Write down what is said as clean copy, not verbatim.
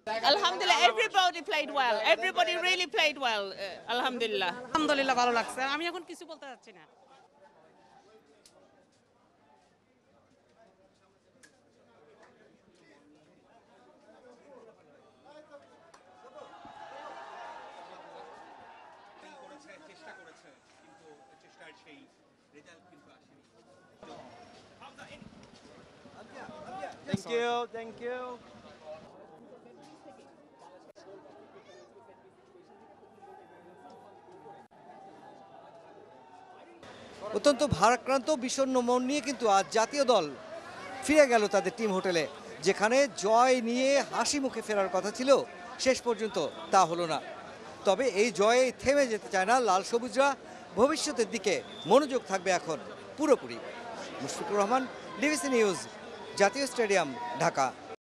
Alhamdulillah, everybody played well. Everybody really played well. Alhamdulillah. আলহামদুলিল্লাহ ভালো লাগছে আমি এখন কিছু বলতে চাচ্ছি না চেষ্টা করেছে কিন্তু চেষ্টার সেই রেজাল্ট কিন্তু আসেনি Thank you. অত্যন্ত ভারাক্রান্ত বিষণ্ণ মন নিয়ে কিন্তু আজ জাতীয় দল ফিরে গেল তাদের টিম হোটেলে, যেখানে জয় নিয়ে হাসি মুখে ফেরার কথা ছিল, শেষ পর্যন্ত তা হলো না। তবে এই জয়ে থেমে যেতে চায় না লাল সবুজরা, ভবিষ্যতের দিকে মনোযোগ থাকবে এখন পুরোপুরি। মুশফিকুর রহমান, ডিবিসি নিউজ, জাতীয় স্টেডিয়াম, ঢাকা।